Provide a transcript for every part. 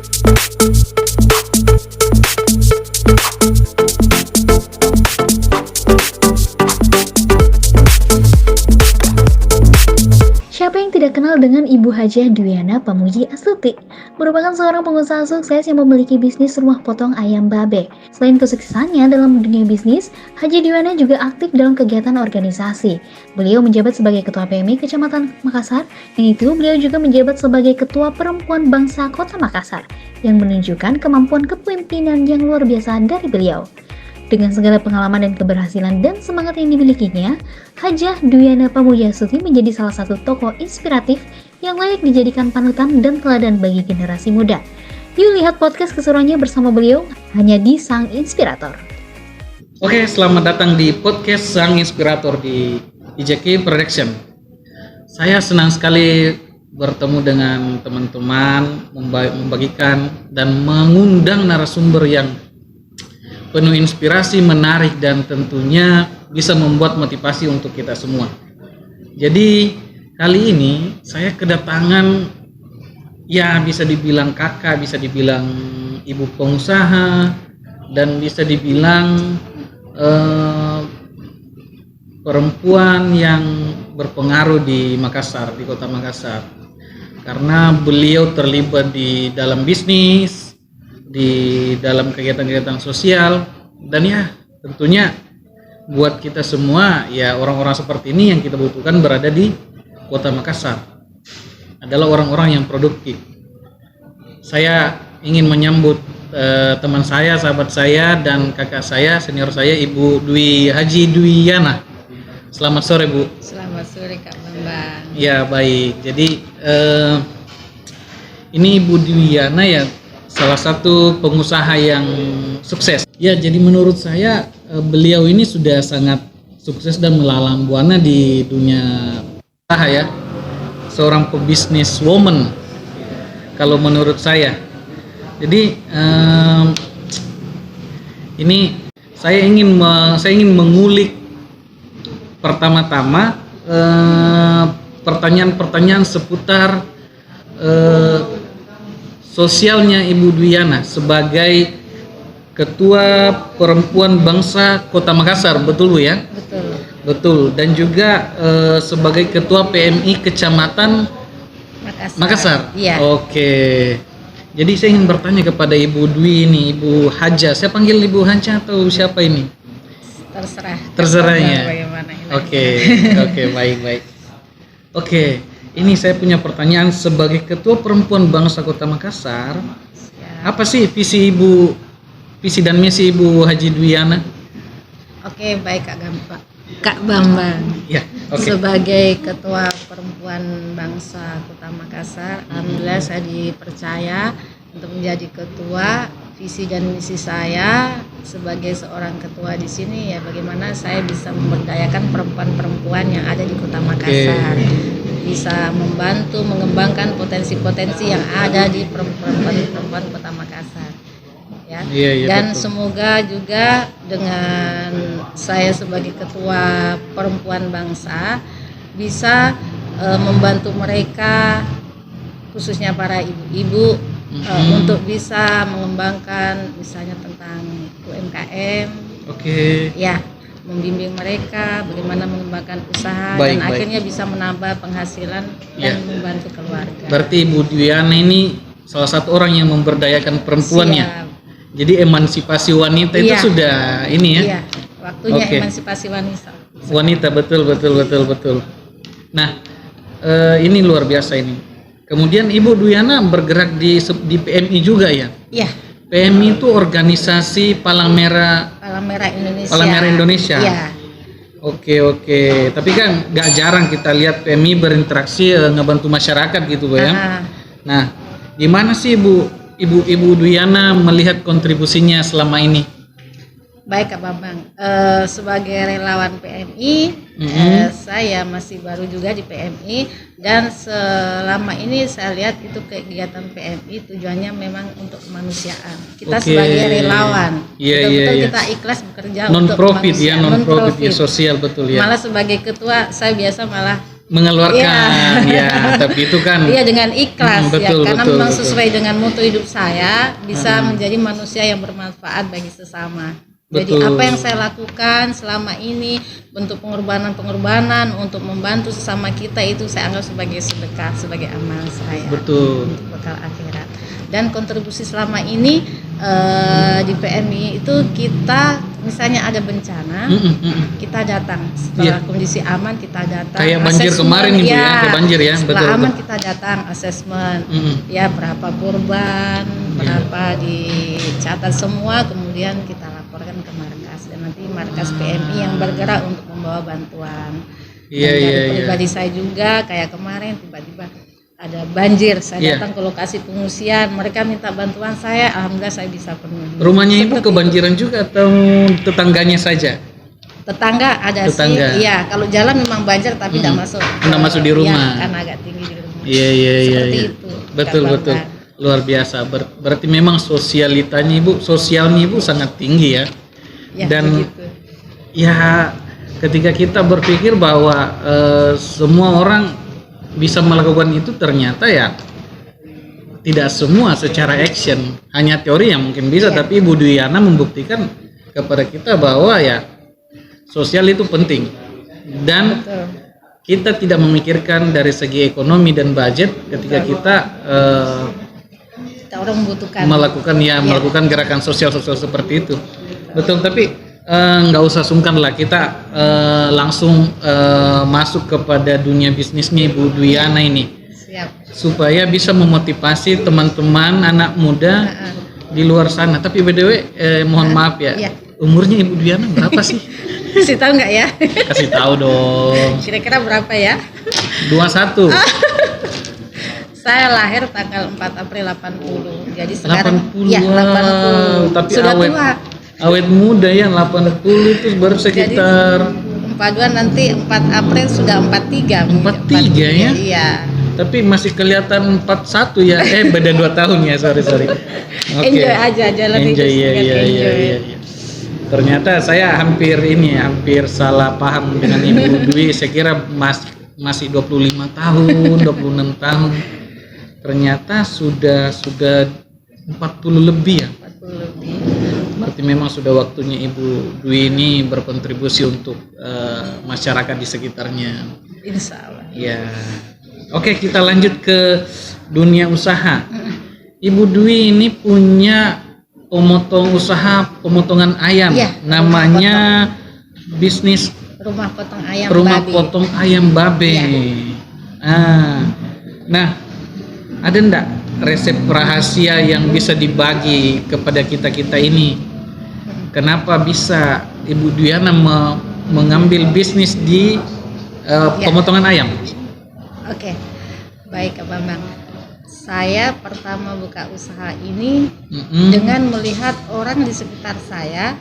Siapa yang tidak kenal dengan Ibu Hajah Dwiana Pamuji Astuti? Merupakan seorang pengusaha sukses yang memiliki bisnis rumah potong ayam babe. Selain kesuksesannya dalam dunia bisnis, Hajah Dwiana juga aktif dalam kegiatan organisasi. Beliau menjabat sebagai Ketua PMI Kecamatan Makassar, dan itu beliau juga menjabat sebagai Ketua Perempuan Bangsa Kota Makassar, yang menunjukkan kemampuan kepemimpinan yang luar biasa dari beliau. Dengan segala pengalaman dan keberhasilan dan semangat yang dimilikinya, Hajah Dwiana Pamuji Astuti menjadi salah satu tokoh inspiratif yang layak dijadikan panutan dan teladan bagi generasi muda. Yuk lihat podcast keseruannya bersama beliau hanya di Sang Inspirator. Oke, selamat datang di podcast Sang Inspirator di IJK Production. Saya senang sekali bertemu dengan teman-teman, membagikan dan mengundang narasumber yang penuh inspirasi, menarik, dan tentunya bisa membuat motivasi untuk kita semua. Jadi kali ini saya kedatangan, ya bisa dibilang kakak, bisa dibilang ibu pengusaha, dan bisa dibilang perempuan yang berpengaruh di Makassar, di kota Makassar. Karena beliau terlibat di dalam bisnis, di dalam kegiatan-kegiatan sosial, dan ya tentunya buat kita semua, ya orang-orang seperti ini yang kita butuhkan berada di kota Makassar, adalah orang-orang yang produktif. Saya ingin menyambut teman saya, sahabat saya, dan kakak saya, senior saya, Ibu Haji Dwiana. Selamat sore, Bu. Selamat sore, Kak Bambang. Ya, baik. Jadi ini Ibu Dwiana ya salah satu pengusaha yang sukses. Ya, jadi menurut saya beliau ini sudah sangat sukses dan melalang buana di dunia usaha ya. Seorang pebisnis woman kalau menurut saya. Jadi ini saya ingin mengulik pertama-tama pertanyaan-pertanyaan seputar sosialnya Ibu Dwiana sebagai Ketua Perempuan Bangsa Kota Makassar, betul Bu ya? Betul. Betul. Dan juga sebagai Ketua PMI Kecamatan Makassar. Iya. Oke. Jadi saya ingin bertanya kepada Ibu Dwi ini, Ibu Hajah. Saya panggil Ibu Hajah atau siapa ini? Terserah ya. Bagaimana ini? Oke, baik. Oke. Ini saya punya pertanyaan sebagai Ketua Perempuan Bangsa Kota Makassar. Apa sih visi dan misi Ibu Haji Dwiana? Oke, baik Kak Bambang. Ya, oke. Sebagai Ketua Perempuan Bangsa Kota Makassar, alhamdulillah saya dipercaya untuk menjadi ketua. Visi dan misi saya sebagai seorang ketua di sini ya bagaimana saya bisa memberdayakan perempuan-perempuan yang ada di Kota Makassar. Bisa membantu mengembangkan potensi-potensi yang ada di perempuan Kota Makassar. Ya. Iya, Dan betul. semoga juga dengan saya sebagai ketua perempuan bangsa bisa membantu mereka khususnya para ibu-ibu untuk bisa mengembangkan misalnya tentang UMKM. Oke. Ya, membimbing mereka bagaimana mengembangkan usaha dan akhirnya bisa menambah penghasilan dan membantu keluarga. Berarti Ibu Dwiana ini salah satu orang yang memberdayakan perempuannya. Siap. Jadi emansipasi wanita itu sudah ini ya. Iya, waktunya emansipasi wanita. Wanita, betul. Nah, ini luar biasa ini. Kemudian Ibu Dwiana bergerak di PMI juga ya? Iya. PMI itu organisasi Palang Merah Indonesia. Iya. Oke. Tapi kan gak jarang kita lihat PMI berinteraksi ngebantu masyarakat gitu ya. Nah, gimana sih Ibu Dwiana melihat kontribusinya selama ini? Baik Kak Bambang, sebagai relawan PMI, saya masih baru juga di PMI dan selama ini saya lihat itu kegiatan PMI tujuannya memang untuk kemanusiaan. Kita sebagai relawan, betul-betul kita ikhlas bekerja untuk kemanusiaan. Non-profit ya, sosial betul ya. Malah sebagai ketua saya biasa malah mengeluarkan ya, tapi itu kan Iya, dengan ikhlas betul, ya, karena betul, memang betul. sesuai dengan moto hidup saya, bisa menjadi manusia yang bermanfaat bagi sesama. Jadi Betul. apa yang saya lakukan selama ini, bentuk pengorbanan untuk membantu sesama kita, itu saya anggap sebagai sedekah, sebagai amal saya Betul. untuk bekal akhirat. Dan kontribusi selama ini di PMI itu, kita misalnya ada bencana, kita datang setelah Iya. kondisi aman, kita datang. Kayak banjir Asesmen, kemarin Ibu ya, kayak banjir ya, setelah betul, aman betul. kita datang asesmen, Mm-mm. ya berapa korban, berapa dicatat semua, kemudian kita laporkan ke markas, dan nanti markas PMI yang bergerak untuk membawa bantuan. Iya, Dan dari iya, iya. pribadi saya juga, kayak kemarin tiba-tiba ada banjir, saya Iya. datang ke lokasi pengungsian, mereka minta bantuan saya, alhamdulillah saya bisa penuhi. Rumahnya Ibu Seperti kebanjiran juga atau tetangganya saja? tetangga ada Tetangga. sih, iya, kalau jalan memang banjir tapi tidak masuk, Nggak masuk di rumah. ya, karena agak tinggi di rumah. Iya, iya, iya. Seperti iya. itu. Betul, Kak betul. Bambang. Luar biasa. Berarti memang sosialnya Ibu sangat tinggi ya. Ya, Dan begitu. ya ketika kita berpikir bahwa semua orang bisa melakukan itu, ternyata ya tidak semua secara action, hanya teori yang mungkin bisa. Iya. Tapi Ibu Dwiana membuktikan kepada kita bahwa ya sosial itu penting, dan Betul. kita tidak memikirkan dari segi ekonomi dan budget ketika kita Kita orang membutuhkan. melakukan gerakan sosial seperti itu. Betul. Tapi nggak usah sungkan lah, kita langsung masuk kepada dunia bisnisnya Ibu Dwiana ini, Siap. supaya bisa memotivasi teman-teman anak muda di luar sana. Tapi BTW mohon maaf ya, Iya. umurnya Ibu Dwiana berapa sih? Kasih tahu nggak ya? Kasih tahu dong. Kira-kira berapa ya? 21. Saya lahir tanggal 4 April 80. Jadi sekarang 80. ya 80. Tapi Sudah awet. tua. Awet muda ya, 80 itu baru sekitar 42 nanti 4 April sudah 43. 43 ya? Iya. tapi masih kelihatan 41 ya. Beda 2 tahun ya, sorry. Oke. Enjoy aja, jalan hidup Enjoy, iya, dengan iya, enjoy. iya. Ternyata saya hampir salah paham dengan Ibu Dwi. Saya kira masih 25 tahun, 26 tahun. Ternyata sudah 40 lebih ya. 40 lebih. Berarti memang sudah waktunya Ibu Dwi ini berkontribusi untuk masyarakat di sekitarnya. Insya Allah. Ya. Oke, kita lanjut ke dunia usaha. Ibu Dwi ini punya pemotongan ayam. Iya, Namanya bisnis Rumah potong ayam rumah babi. potong ayam babe. Iya. Nah, ada ndak resep rahasia yang bisa dibagi kepada kita ini? Kenapa bisa Ibu Dwiana mengambil bisnis di pemotongan ayam? Oke, baik Kak Bambang. Saya pertama buka usaha ini dengan melihat orang di sekitar saya,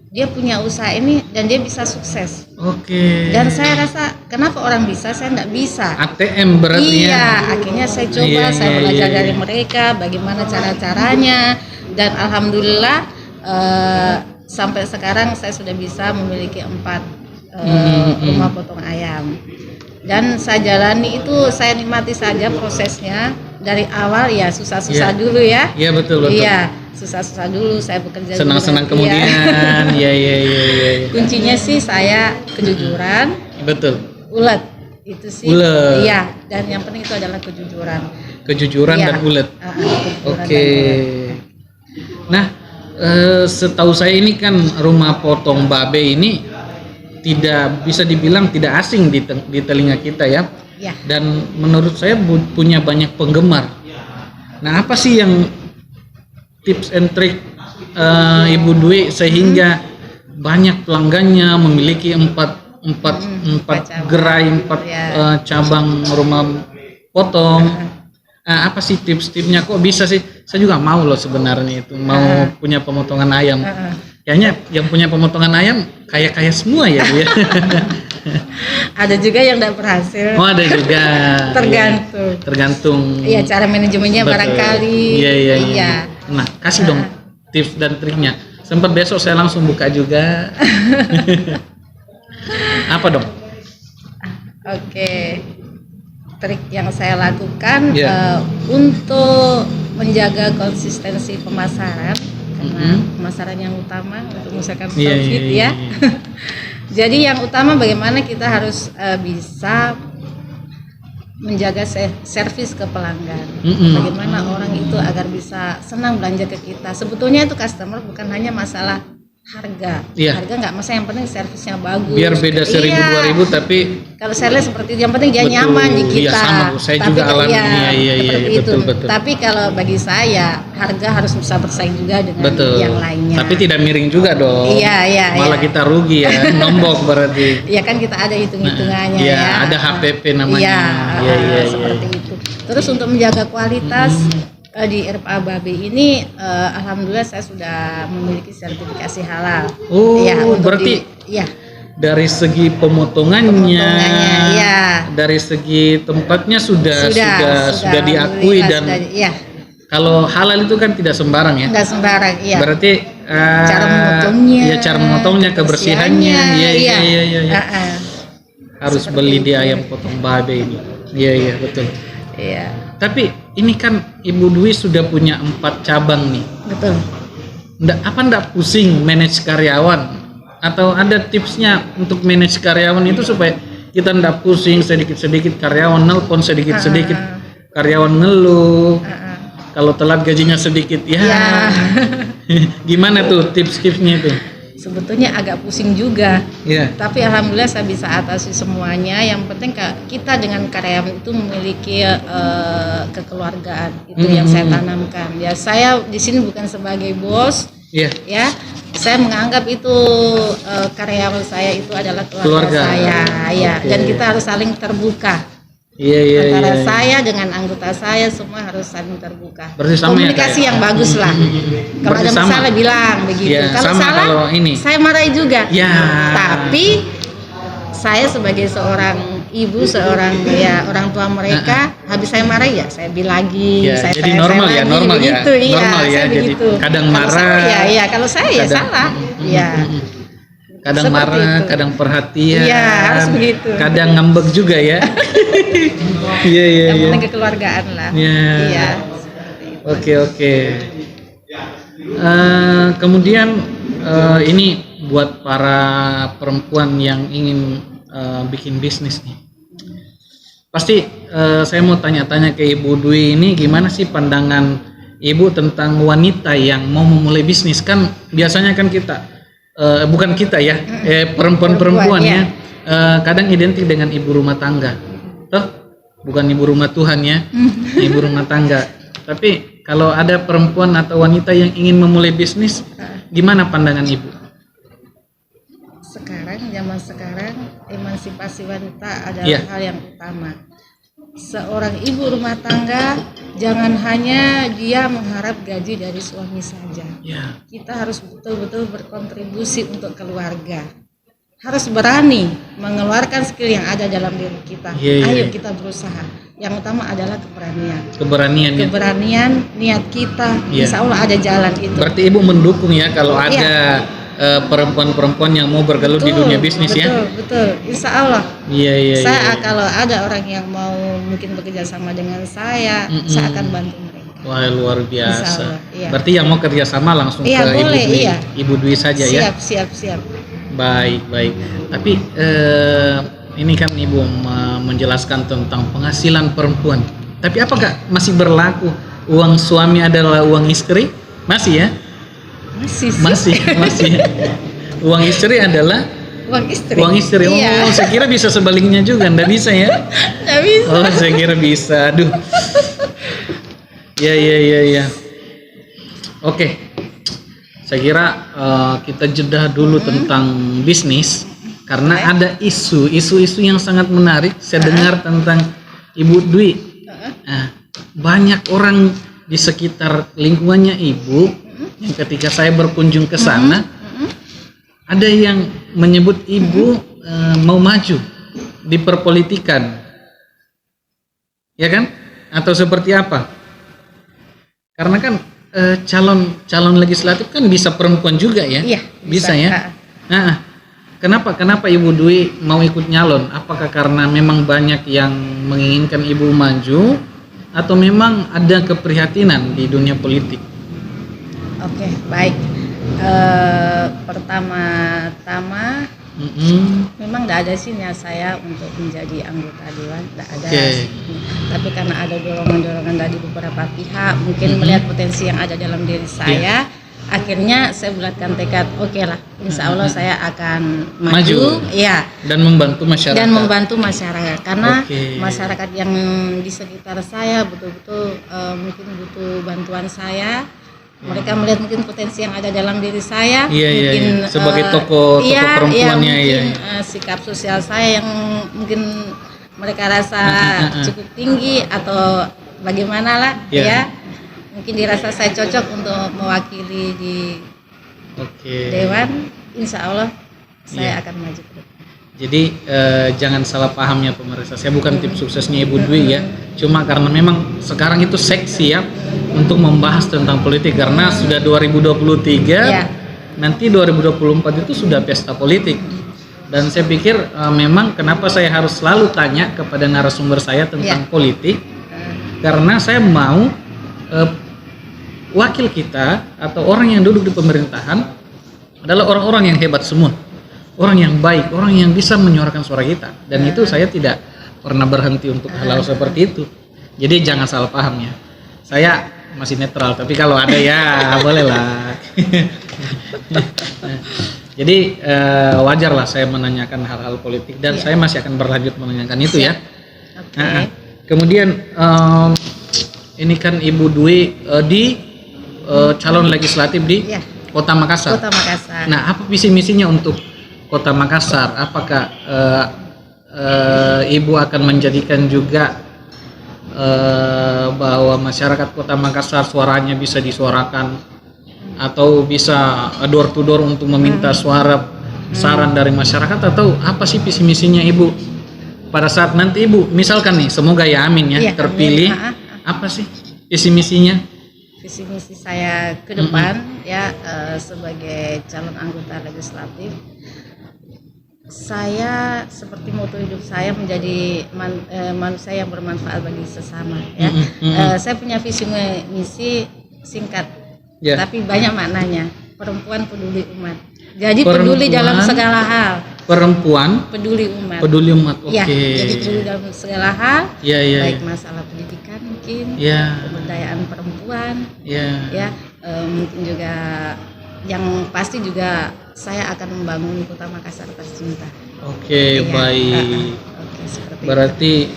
dia punya usaha ini dan dia bisa sukses. Oke. Dan saya rasa kenapa orang bisa, saya nggak bisa. ATM berarti Iya, ya. akhirnya saya coba, Iya, saya iya, belajar iya, dari iya. mereka bagaimana cara-caranya, dan alhamdulillah sampai sekarang saya sudah bisa memiliki 4 rumah potong ayam. Dan saya jalani itu, saya nikmati saja prosesnya dari awal ya, susah-susah Iya. dulu ya. Iya, betul. Iya, susah-susah dulu, saya bekerja dulu Senang-senang dan- kemudian. iya. Iya. Kuncinya sih saya kejujuran, Betul. ulet itu sih. Ulet. Iya, dan yang penting itu adalah kejujuran. Kejujuran Iya. dan ulet. Kejujuran Oke. dan ulet. Nah, setahu saya ini kan rumah potong babe ini tidak bisa dibilang tidak asing di telinga kita ya. Ya. Dan menurut saya punya banyak penggemar. Nah, apa sih yang tips and trick Ibu Dwi sehingga banyak pelanggannya, memiliki empat gerai, 4 Ya. cabang rumah potong. Apa sih tips-tipsnya, kok bisa sih? Saya juga mau loh sebenarnya itu, mau punya pemotongan ayam. Kayaknya yang punya pemotongan ayam kaya-kaya semua ya, Bu ya. Ada juga yang tidak berhasil. Oh, ada juga. Tergantung. Tergantung. Iya, cara manajemennya Betul. barangkali. Iya. Nah, kasih dong tips dan triknya. Sempat besok saya langsung buka juga. Apa dong? Oke, trik yang saya lakukan Ya. untuk menjaga konsistensi pemasaran, karena pemasaran yang utama untuk mengusahakan Iya, profit iya, ya. iya. Jadi yang utama bagaimana kita harus bisa menjaga servis ke pelanggan. Bagaimana orang itu agar bisa senang belanja ke kita. Sebetulnya itu customer bukan hanya masalah harga. Iya. Harga nggak masalah, yang penting servisnya bagus. Biar beda 1.000 Iya. 2.000 tapi Kalau saya lihat seperti itu, yang penting dia Betul. nyaman di Iya, kita. sama, Bu. Saya Tapi juga alami. iya, Iya, seperti itu. betul. Tapi kalau bagi saya harga harus bisa bersaing juga dengan betul. yang lainnya. Tapi tidak miring juga dong. Iya. Malah kita rugi ya, nombok berarti. Iya kan kita ada hitung-hitungannya Iya, ya. ada HPP namanya. Iya, seperti itu. Terus untuk menjaga kualitas di RPA Babe ini, alhamdulillah saya sudah memiliki sertifikasi halal. Oh, Iya, untuk berarti iya. dari segi pemotongannya, iya. dari segi tempatnya sudah diakui alhamdulillah, dan iya. kalau halal itu kan tidak sembarang ya. Nggak sembarang, iya. Berarti Cara memotongnya, ya cara memotongnya, kebersihannya, iya. Harus Seperti beli di itu. ayam potong Babe ini. Iya, betul. Iya, Tapi ini kan Ibu Dwi sudah punya 4 cabang nih. betul. Nggak pusing manage karyawan? Atau ada tipsnya untuk manage karyawan itu supaya kita nggak pusing, sedikit-sedikit karyawan nelpon, sedikit-sedikit karyawan ngeluh. Kalau telat gajinya sedikit, ya. Gimana tuh tips-tipsnya itu? Sebetulnya agak pusing juga. Ya. Tapi alhamdulillah saya bisa atasi semuanya. Yang penting kita dengan karyawan itu memiliki kekeluargaan. Itu yang saya tanamkan. Ya, saya di sini bukan sebagai bos. Iya. Ya, saya menganggap itu karyawan saya itu adalah keluarga saya. Ya, dan kita harus saling terbuka. Iya. Antara saya dengan anggota saya semua harus saling terbuka. Berarti sama komunikasi ya, yang bagus lah. Kalau Berarti ada sama. masalah bilang begitu. Ya, Kalau sama salah, kalau ini. saya marahi juga. Ya. Tapi saya sebagai seorang ibu, seorang orang tua mereka, habis saya marahi ya saya bilang lagi. Ya, saya jadi normal lagi, ya, normal ya. begitu, iya, Normal ya, saya jadi begitu. kadang Kalau marah. saya, ya, kalau saya ya Kadang- salah. Ya. Kadang Seperti marah, itu. kadang perhatian. Iya, harus begitu. Kadang ngambek juga ya. Iya. Yang penting kekeluargaan lah. Iya. Iya. Oke. Kemudian ini buat para perempuan yang ingin bikin bisnis nih. Pasti saya mau tanya-tanya ke Ibu Dwi ini, gimana sih pandangan Ibu tentang wanita yang mau memulai bisnis? Kan biasanya kan kita bukan kita ya, perempuan-perempuan ya, kadang identik dengan ibu rumah tangga, toh bukan ibu rumah Tuhan ya, ibu rumah tangga. Tapi kalau ada perempuan atau wanita yang ingin memulai bisnis, gimana pandangan Ibu? Zaman sekarang emansipasi wanita adalah Iya. hal yang utama. Seorang ibu rumah tangga jangan hanya dia mengharap gaji dari suami saja. Ya. Kita harus betul-betul berkontribusi untuk keluarga. Harus berani mengeluarkan skill yang ada dalam diri kita. Iya. Ayo kita berusaha. Yang utama adalah keberanian. Keberanian ya. Keberanian, niat kita, Iya. insya Allah ada jalan itu. Berarti Ibu mendukung ya kalau ada perempuan-perempuan yang mau bergelut di dunia bisnis ya. Betul, insya Allah. Iya. Saya kalau ada orang yang mau mungkin bekerja sama dengan saya akan bantu mereka. Wah, luar biasa. Insya Allah, iya. Berarti yang mau kerjasama langsung Iya, ke boleh, Ibu Dwi, iya. Ibu Dwi saja ya. Siap. Baik. Tapi ini kan Ibu menjelaskan tentang penghasilan perempuan. Tapi apakah masih berlaku uang suami adalah uang istri? Masih ya? Masih sih. Masih. Uang istri adalah Uang istri. uang istri. Oh, Iya. saya kira bisa sebaliknya juga. Nggak bisa ya? Nggak bisa. Oh, saya kira bisa. Aduh. Ya. Oke. Saya kira kita jeda dulu tentang bisnis karena ada isu yang sangat menarik. Saya dengar tentang Ibu Dwi. Nah, banyak orang di sekitar lingkungannya Ibu yang ketika saya berkunjung ke sana ada yang menyebut Ibu mau maju di perpolitikan. Ya kan? Atau seperti apa? Karena kan calon legislatif kan bisa perempuan juga ya? Iya, bisa bisa. ya. Nah, kenapa Ibu Dwi mau ikut nyalon? Apakah karena memang banyak yang menginginkan Ibu maju atau memang ada keprihatinan di dunia politik? Oke, baik. Pertama-tama memang tidak ada sih niat saya untuk menjadi anggota dewan, tidak ada. Tapi karena ada dorongan-dorongan dari beberapa pihak, mungkin melihat potensi yang ada dalam diri saya, akhirnya saya bulatkan tekad, oke lah, insya Allah saya akan maju, ya. Dan membantu masyarakat. Karena masyarakat yang di sekitar saya betul-betul mungkin butuh bantuan saya. Mereka melihat mungkin potensi yang ada dalam diri saya, mungkin sebagai tokoh perempuannya, sikap sosial saya yang mungkin mereka rasa cukup tinggi atau bagaimana lah, ya mungkin dirasa saya cocok untuk mewakili di dewan. Insya Allah saya akan maju. Jadi jangan salah paham ya pemirsa, saya bukan tim suksesnya Ibu Dwi ya, cuma karena memang sekarang itu seksi ya untuk membahas tentang politik, karena sudah 2023, nanti 2024 itu sudah pesta politik. Dan saya pikir memang kenapa saya harus selalu tanya kepada narasumber saya tentang politik, karena saya mau wakil kita atau orang yang duduk di pemerintahan adalah orang-orang yang hebat semua, orang yang baik, orang yang bisa menyuarakan suara kita. Dan itu saya tidak pernah berhenti untuk hal-hal seperti itu. Jadi jangan salah paham ya, saya masih netral, tapi kalau ada ya boleh lah. Jadi wajar lah saya menanyakan hal-hal politik, dan saya masih akan berlanjut menanyakan itu ya. Kemudian ini kan Ibu Dwi di calon legislatif di Kota Makassar. Nah, apa visi misinya untuk Kota Makassar? Apakah Ibu akan menjadikan juga bahwa masyarakat Kota Makassar suaranya bisa disuarakan, atau bisa door to door untuk meminta suara saran dari masyarakat, atau apa sih visi misinya Ibu pada saat nanti Ibu misalkan nih, semoga ya amin ya, terpilih, apa sih visi misinya? Visi misi saya ke depan sebagai calon anggota legislatif, saya seperti moto hidup saya menjadi manusia yang bermanfaat bagi sesama ya. Saya punya visi misi singkat tapi banyak maknanya. Perempuan peduli umat. Jadi peduli dalam segala hal. Perempuan peduli umat. Jadi peduli dalam segala hal. Baik masalah pendidikan mungkin, pemberdayaan perempuan, mungkin juga yang pasti juga saya akan membangun Kota Makassar tercinta. Baik. Berarti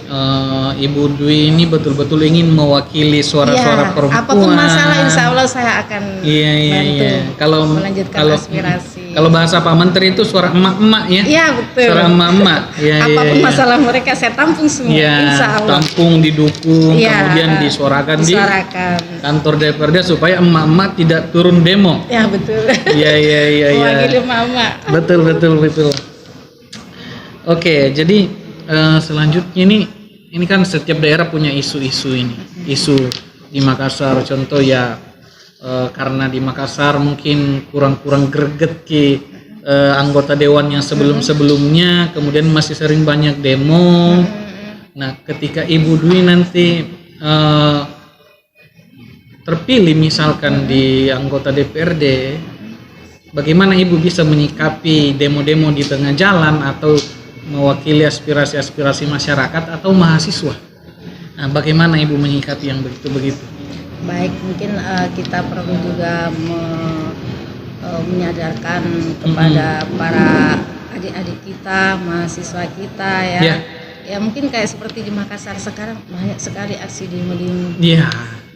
Ibu Dwi ini betul-betul ingin mewakili suara-suara perempuan. Apapun masalah, insya Allah saya akan bantu melanjutkan aspirasi. Kalau bahasa Pak Menteri itu suara emak-emak ya. Iya betul. Suara emak-emak. Apapun masalah mereka saya tampung semua. Insya Allah. Tampung, didukung, kemudian disuarakan di kantor DPRD supaya emak-emak tidak turun demo. Ya betul. Iya. Mewakili emak-emak. Betul. Oke, jadi selanjutnya ini kan setiap daerah punya isu-isu ini. Isu di Makassar contoh ya, karena di Makassar mungkin kurang greget anggota dewan yang sebelum-sebelumnya, kemudian masih sering banyak demo. Nah, ketika Ibu Dwi nanti terpilih misalkan di anggota DPRD, bagaimana Ibu bisa menyikapi demo-demo di tengah jalan atau mewakili aspirasi-aspirasi masyarakat atau mahasiswa? Nah, bagaimana Ibu menyikapi yang begitu-begitu? Baik, mungkin kita perlu juga menyadarkan kepada para adik-adik kita, mahasiswa kita ya. Ya mungkin kayak seperti di Makassar sekarang banyak sekali aksi demo-demo.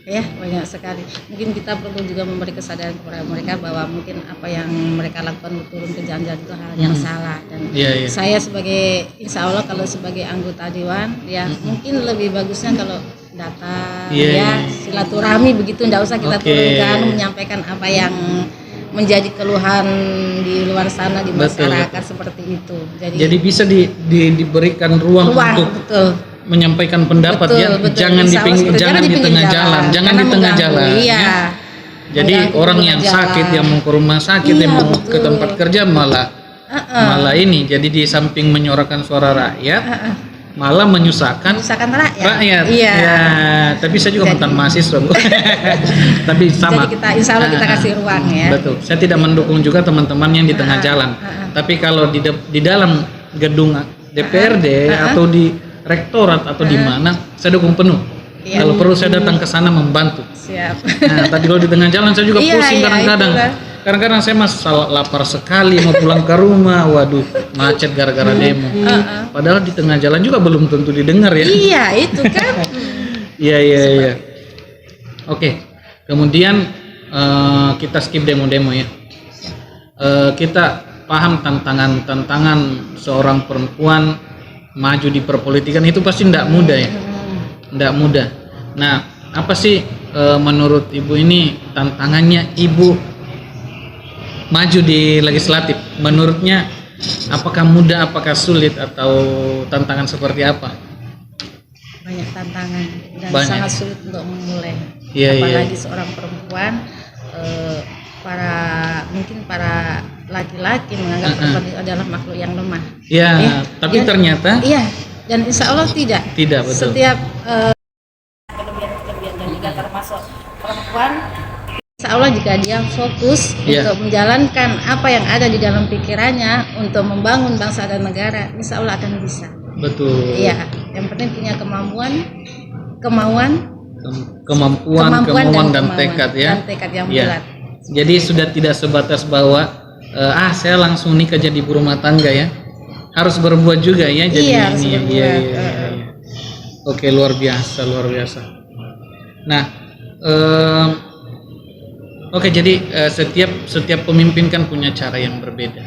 Ya banyak sekali. Mungkin kita perlu juga memberi kesadaran kepada mereka bahwa mungkin apa yang mereka lakukan turun ke jalan-jalan itu hal yang salah. Dan saya sebagai insya Allah kalau sebagai anggota dewan mungkin lebih bagusnya kalau datang silaturahmi begitu, tidak usah kita turunkan menyampaikan apa yang menjadi keluhan di luar sana di masyarakat seperti itu. Jadi bisa diberikan ruang untuk menyampaikan pendapat jangan di tengah jalan, Jadi orang yang sakit yang mau ke rumah sakit, yang mau ke tempat kerja malah malah ini. Jadi di samping menyuarakan suara rakyat, malah menyusahkan rakyat. Iya. Ya, tapi saya juga mantan mahasiswa, Bu. Tapi sama. Jadi kita insya Allah kita kasih ruang ya. Betul. Saya tidak mendukung juga teman-teman yang di tengah jalan. Tapi kalau di dalam gedung DPRD atau di rektorat atau di mana, saya dukung penuh. Iya. Kalau perlu saya datang ke sana membantu. Siap. Nah, tapi kalau di tengah jalan saya juga pusing Iya, kadang-kadang. itulah. Kadang-kadang saya lapar sekali mau pulang ke rumah, waduh macet gara-gara demo. Padahal di tengah jalan juga belum tentu didengar ya. Iya, itu kan. Iya. Oke, kemudian kita skip demo-demo ya. Kita paham tantangan seorang perempuan maju di perpolitikan itu pasti tidak mudah ya. Tidak mudah. Nah, apa sih menurut Ibu ini tantangannya Ibu maju di legislatif? Menurutnya apakah mudah, apakah sulit, atau tantangan seperti apa? Banyak tantangan dan Banyak. sangat sulit untuk memulai. Iya, Apalagi seorang perempuan, mungkin para laki-laki menganggap perempuan itu adalah makhluk yang lemah. Ya, tapi Dan- ternyata Iya, dan insya Allah tidak. tidak, betul. Setiap kelebihan dan juga termasuk perempuan, insya Allah jika dia fokus Iya. untuk menjalankan apa yang ada di dalam pikirannya untuk membangun bangsa dan negara, insya Allah akan bisa. Betul. Iya, yang penting punya kemauan Kemampuan dan tekad ya. Dan tekad yang Iya. bulat. Jadi sudah tidak sebatas bahwa saya langsung nikah jadi ibu rumah tangga ya. Harus berbuat juga ya. Jadi Iya, harus ini ya. berbuat. Iya. Oke, luar biasa. Nah, oke, jadi setiap pemimpin kan punya cara yang berbeda.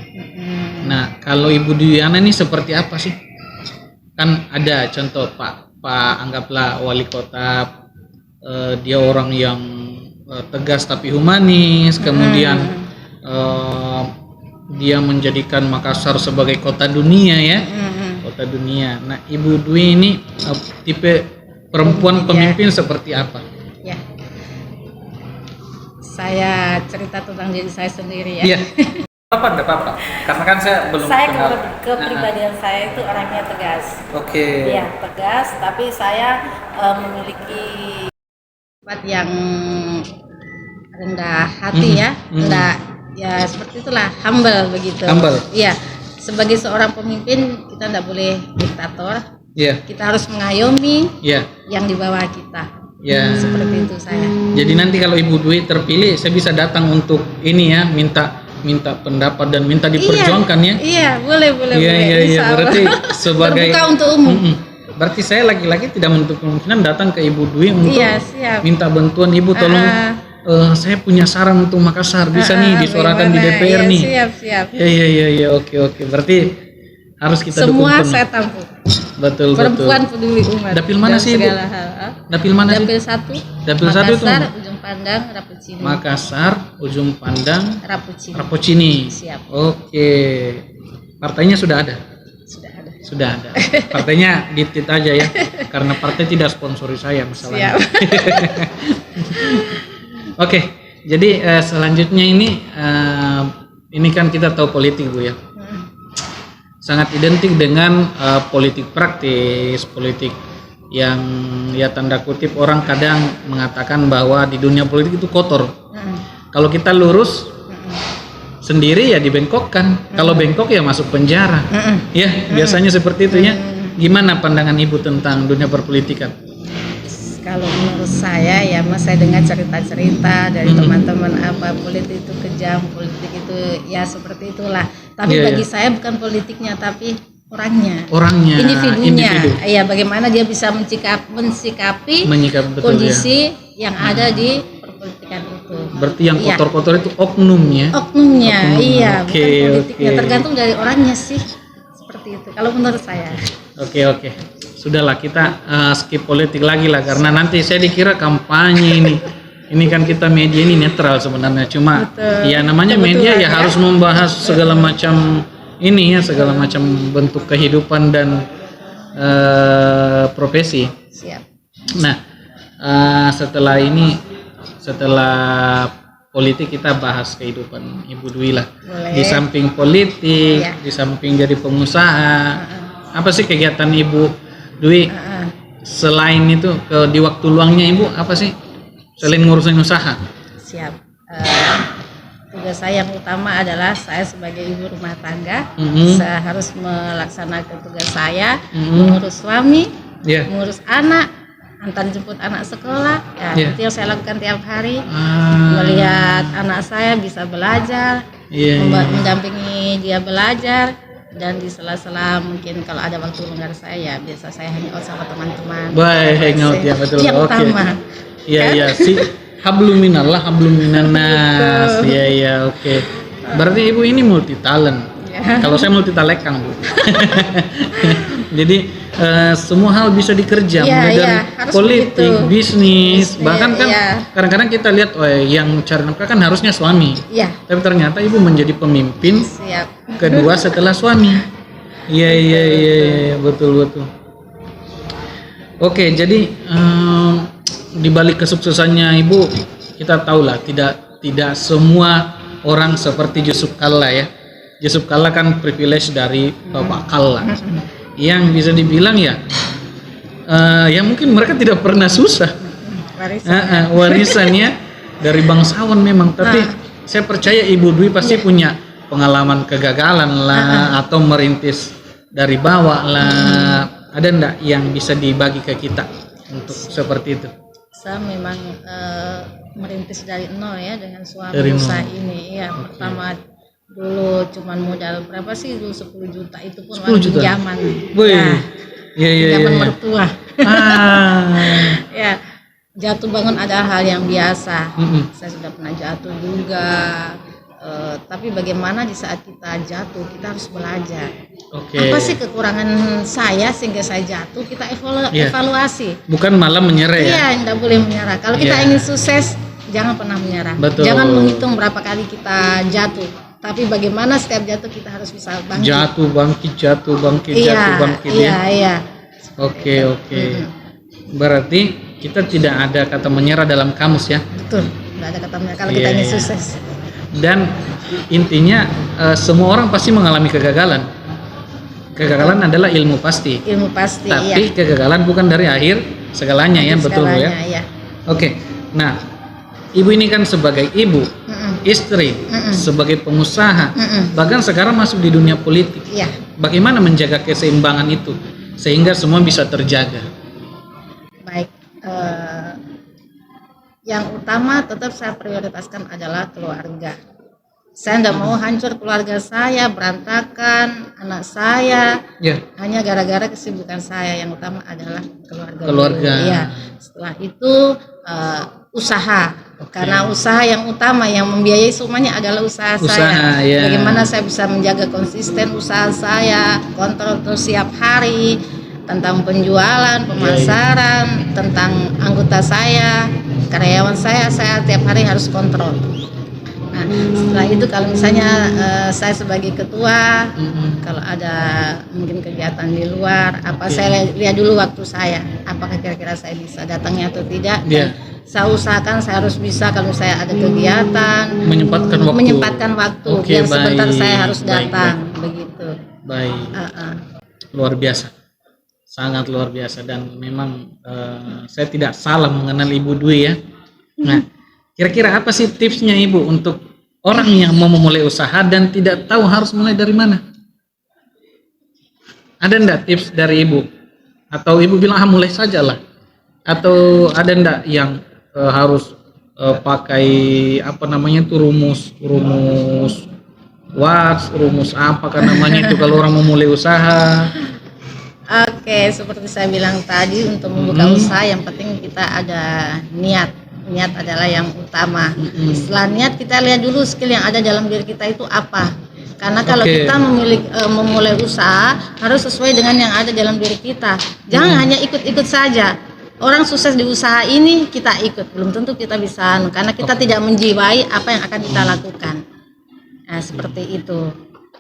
Nah, kalau Ibu Dwiana ini seperti apa sih? Kan ada contoh Pak anggaplah wali kota, dia orang yang tegas tapi humanis, kemudian dia menjadikan Makassar sebagai kota dunia ya, kota dunia. Nah, Ibu Dwi ini tipe perempuan pemimpin seperti apa? Ya. Saya cerita tentang diri saya sendiri ya. Iya. Enggak apa-apa. Karena kan saya belum Saya kenal. kepribadian saya itu orangnya tegas. Oke. Iya, tegas, tapi saya memiliki sifat yang rendah hati ya, rendah ya, seperti itulah, humble begitu. Humble. Iya, sebagai seorang pemimpin kita tidak boleh diktator, Iya. kita harus mengayomi Iya. yang di bawah kita. Ya. Seperti itu saya. Jadi nanti kalau Ibu Dwi terpilih, saya bisa datang untuk ini ya, minta pendapat dan minta diperjuangkan ya. Iya, boleh. Iya. Insya Allah. Berarti sebagai terbuka untuk umum. Berarti saya lagi-lagi tidak menutup kemungkinan datang ke Ibu Dwi untuk Iya, siap. minta bantuan Ibu, tolong saya punya saran untuk Makassar, bisa nih disuarakan di bagaimana? DPR Iya, nih. Siap. Iya, oke. Berarti harus kita dukung Semua penuh. saya tampung. Betul. Perempuan peduli umat. Dapil mana dalam sih, Ibu? segala hal. Dapil mana sih? Dapil 1. Dapil 1 itu Makassar, Ujung Pandang, Rapucini. Makassar, Ujung Pandang, Rapucini. Rapocini. Siap. Oke. Partainya sudah ada. Sudah ada. Sudah ada. Partainya ditit aja ya. Karena partai tidak sponsori saya masalahnya. Siap. Oke. Jadi selanjutnya ini kan kita tahu politik, Bu ya. Sangat identik dengan politik praktis, politik yang ya tanda kutip orang kadang mengatakan bahwa di dunia politik itu kotor. Kalau kita lurus sendiri ya dibengkokkan, kalau bengkok ya masuk penjara. Ya, biasanya seperti itu ya. Gimana pandangan Ibu tentang dunia perpolitikan? Kalau menurut saya ya, Mas, saya dengar cerita-cerita dari teman-teman apa politik itu kejam, politik itu ya seperti itulah. Tapi Iya, bagi iya. saya bukan politiknya tapi orangnya. Individu. Individunya. Iya, bagaimana dia bisa mensikapi Menyikapi betul kondisi yang ada di perpolitikan itu. Berarti yang Iya. kotor-kotor itu oknumnya. Oknumnya, Oknum. iya, Oke, bukan politiknya. oke. Tergantung dari orangnya sih. Seperti itu. Kalau menurut saya. Oke. Sudahlah kita skip politik lagi lah karena nanti saya dikira kampanye ini. Ini kan kita media ini netral sebenarnya. Cuma Betul. ya namanya Kebetulan media ya ya. harus membahas segala macam ini ya, segala macam bentuk kehidupan dan profesi. Siap. Nah, setelah politik kita bahas kehidupan Ibu Dwi lah. Boleh. Di samping politik, Iya. di samping jadi pengusaha, apa sih kegiatan Ibu Dwi selain itu di waktu luangnya Ibu apa sih selain ngurusin usaha? Siap. Tugas saya yang utama adalah saya sebagai ibu rumah tangga, saya harus melaksanakan tugas saya, mengurus suami, mengurus anak, antar jemput anak sekolah, itu yang saya lakukan tiap hari. Melihat anak saya bisa belajar, mendampingi dia belajar, dan di sela-sela mungkin kalau ada waktu longgar saya biasa saya hangout sama teman-teman. Baik, hangout ya betul. Yang utama. Iya, sih. Hablum minallah, hablum minannas. Iya, oke. Berarti Ibu ini multi talent. Kalau saya multi talekang, Bu. Jadi semua hal bisa dikerja, mulai dari politik, bisnis, bahkan kan kadang-kadang kita lihat yang cari nafkah kan harusnya suami. Tapi ternyata Ibu menjadi pemimpin kedua setelah suami. Iya, betul. Oke, jadi di balik kesuksesannya Ibu, kita tahulah tidak semua orang seperti Yusuf Kalla ya. Yusuf Kalla kan privilege dari Bapak Kalla, yang bisa dibilang ya mungkin mereka tidak pernah susah. Warisannya dari bangsawan memang, tapi saya percaya Ibu Dwi pasti punya pengalaman kegagalan lah atau merintis dari bawah lah. Ada enggak yang bisa dibagi ke kita untuk seperti itu? Saya memang merintis dari nol ya dengan suami usaha ini. Pertama dulu cuman modal berapa sih dulu 10 juta itu pun pinjaman. Pinjaman mertua. Jatuh bangun adalah hal yang biasa. Saya sudah pernah jatuh juga. Tapi bagaimana di saat kita jatuh kita harus belajar. Apa sih kekurangan saya sehingga saya jatuh, kita evaluasi. Bukan malah menyerah ya. Iya, tidak boleh menyerah. Kalau kita ingin sukses, jangan pernah menyerah. Betul. Jangan menghitung berapa kali kita jatuh, tapi bagaimana setiap jatuh kita harus bisa bangkit. Jatuh bangkit. Iya. Oke. Berarti kita tidak ada kata menyerah dalam kamus ya. Betul, tidak ada kata menyerah kalau kita ingin sukses. Dan intinya semua orang pasti mengalami kegagalan. Kegagalan adalah ilmu pasti. Tapi kegagalan bukan dari akhir segalanya ya, betul Bu ya. Oke. Nah, Ibu ini kan sebagai ibu, istri, sebagai pengusaha, bahkan sekarang masuk di dunia politik. Bagaimana menjaga keseimbangan itu sehingga semua bisa terjaga? Baik. Yang utama tetap saya prioritaskan adalah keluarga. Saya tidak mau hancur keluarga saya, berantakan anak saya, hanya gara-gara kesibukan saya. Yang utama adalah keluarga. Setelah itu usaha, karena usaha yang utama yang membiayai semuanya adalah usaha saya. Bagaimana saya bisa menjaga konsisten usaha saya, kontrol terus setiap hari tentang penjualan, pemasaran, tentang anggota saya, karyawan saya tiap hari harus kontrol. Nah, setelah itu kalau misalnya saya sebagai ketua, kalau ada mungkin kegiatan di luar, saya lihat dulu waktu saya, apakah kira-kira saya bisa datangnya atau tidak. Saya usahakan saya harus bisa kalau saya ada kegiatan, menyempatkan waktu yang sebentar saya harus datang, begitu. Baik. Luar biasa. Sangat luar biasa, dan memang saya tidak salah mengenal Ibu Dwi ya. Nah, kira-kira apa sih tipsnya Ibu untuk orang yang mau memulai usaha dan tidak tahu harus mulai dari mana? Ada enggak tips dari Ibu? Atau Ibu bilang mulai sajalah? Atau ada enggak yang harus pakai rumus apa namanya itu kalau orang mau mulai usaha? Oke, seperti saya bilang tadi, untuk membuka usaha yang penting kita ada niat. Niat adalah yang utama. Setelah niat kita lihat dulu skill yang ada dalam diri kita itu apa. Karena kalau kita memulai usaha harus sesuai dengan yang ada dalam diri kita. Jangan hanya ikut-ikut saja. Orang sukses di usaha ini kita ikut, belum tentu kita bisa, karena kita tidak menjiwai apa yang akan kita lakukan. Nah, seperti itu.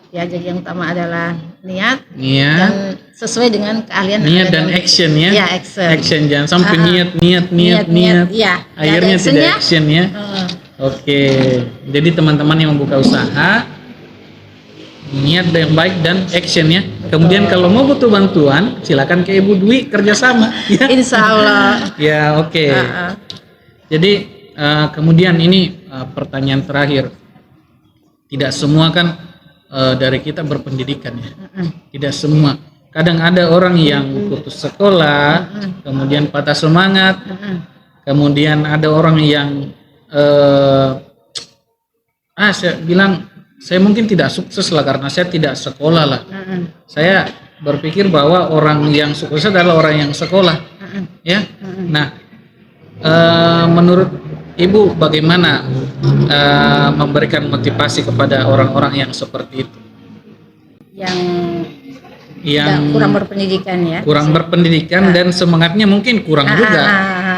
Ya, jadi yang utama adalah niat dan sesuai dengan keahlian. Niat dan action ya. Ya, action. Jangan sampai niat. Ya. Akhirnya tidak action ya. Oke, jadi teman-teman yang membuka usaha, niat yang baik dan action ya. Kemudian kalau mau butuh bantuan, silakan ke Ibu Dwi kerjasama. Ya. Insya Allah. Ya oke. Jadi kemudian ini pertanyaan terakhir. Tidak semua kan dari kita berpendidikan ya. Tidak semua. Kadang ada orang yang putus sekolah, kemudian patah semangat, kemudian ada orang yang saya bilang saya mungkin tidak sukses lah karena saya tidak sekolah lah. Saya berpikir bahwa orang yang sukses adalah orang yang sekolah, ya. Nah, menurut Ibu bagaimana memberikan motivasi kepada orang-orang yang seperti itu? Yang kurang berpendidikan ya. Kurang berpendidikan dan semangatnya mungkin kurang juga,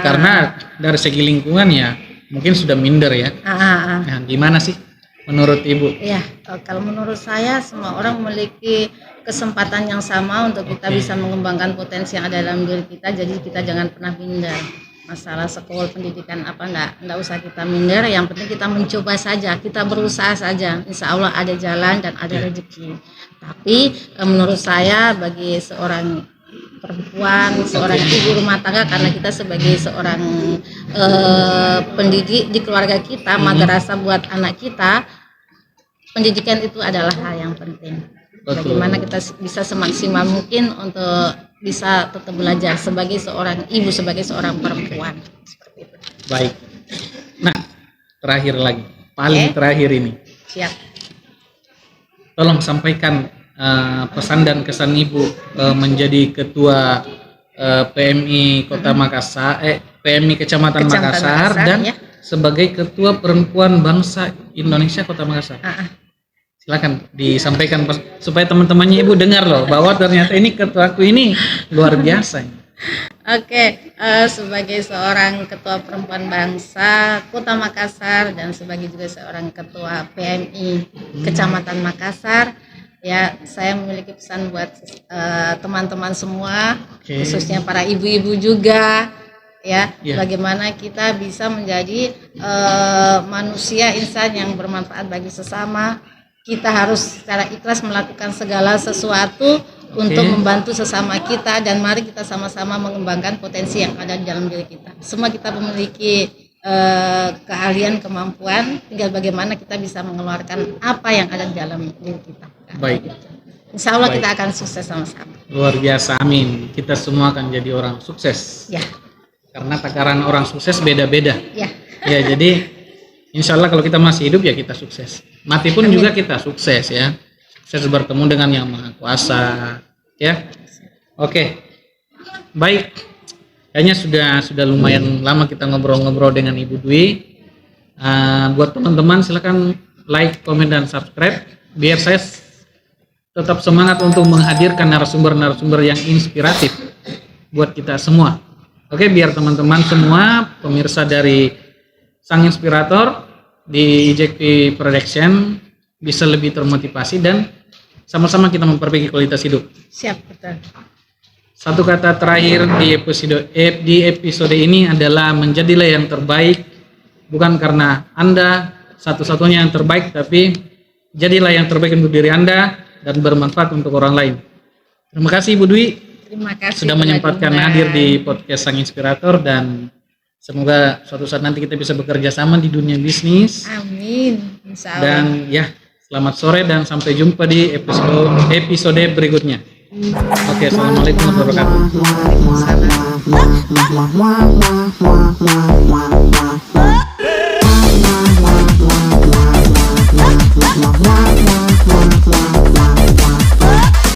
karena dari segi lingkungannya mungkin sudah minder ya. Nah, gimana sih menurut Ibu? Ya, kalau menurut saya semua orang memiliki kesempatan yang sama untuk kita bisa mengembangkan potensi yang ada dalam diri kita. Jadi kita jangan pernah minder. Masalah sekolah pendidikan apa enggak usah kita minder. Yang penting kita mencoba saja, kita berusaha saja. Insya Allah ada jalan dan ada rezeki. Tapi menurut saya bagi seorang perempuan, seorang ibu rumah tangga, karena kita sebagai seorang pendidik di keluarga kita, madrasah buat anak kita, pendidikan itu adalah hal yang penting. Bagaimana kita bisa semaksimal mungkin untuk bisa tetap belajar sebagai seorang ibu, sebagai seorang perempuan. Seperti itu. Baik. Nah, terakhir lagi, paling terakhir ini. Siap. Tolong sampaikan pesan dan kesan Ibu menjadi ketua PMI Kota Makassar, PMI Kecamatan Makassar dan ya, sebagai ketua perempuan bangsa Indonesia Kota Makassar. Silakan disampaikan supaya teman-temannya Ibu dengar loh bahwa ternyata ini ketuaku ini luar biasa. Oke, sebagai seorang ketua perempuan bangsa Kota Makassar dan sebagai juga seorang ketua PMI Kecamatan Makassar, ya saya memiliki pesan buat teman-teman semua, khususnya para ibu-ibu juga, ya, bagaimana kita bisa menjadi manusia insan yang bermanfaat bagi sesama. Kita harus secara ikhlas melakukan segala sesuatu untuk membantu sesama kita, dan mari kita sama-sama mengembangkan potensi yang ada di dalam diri kita. Semua kita memiliki keahlian, kemampuan, tinggal bagaimana kita bisa mengeluarkan apa yang ada di dalam diri kita. Baik. Insya Allah kita akan sukses sama-sama. Luar biasa, amin. Kita semua akan jadi orang sukses. Ya. Karena takaran orang sukses beda-beda. Ya. Ya, jadi insya Allah kalau kita masih hidup ya kita sukses. Mati pun juga kita sukses ya. Sukses bertemu dengan Yang Maha Kuasa. Ya. Oke. Baik. Kayaknya sudah lumayan lama kita ngobrol-ngobrol dengan Ibu Dwi. Buat teman-teman silakan like, komen, dan subscribe biar saya tetap semangat untuk menghadirkan narasumber-narasumber yang inspiratif buat kita semua. Oke, biar teman-teman semua pemirsa dari Sang Inspirator di IJP Production bisa lebih termotivasi dan sama-sama kita memperbaiki kualitas hidup. Siap, betul. Satu kata terakhir di episode ini adalah menjadilah yang terbaik, bukan karena Anda satu-satunya yang terbaik, tapi jadilah yang terbaik untuk diri Anda dan bermanfaat untuk orang lain. Terima kasih Ibu Dwi. Terima kasih sudah menyempatkan hadir di podcast Sang Inspirator, dan semoga suatu saat nanti kita bisa bekerja sama di dunia bisnis. Amin. Insya Allah. Dan ya, selamat sore dan sampai jumpa di episode berikutnya. Oke, assalamualaikum warahmatullahi wabarakatuh.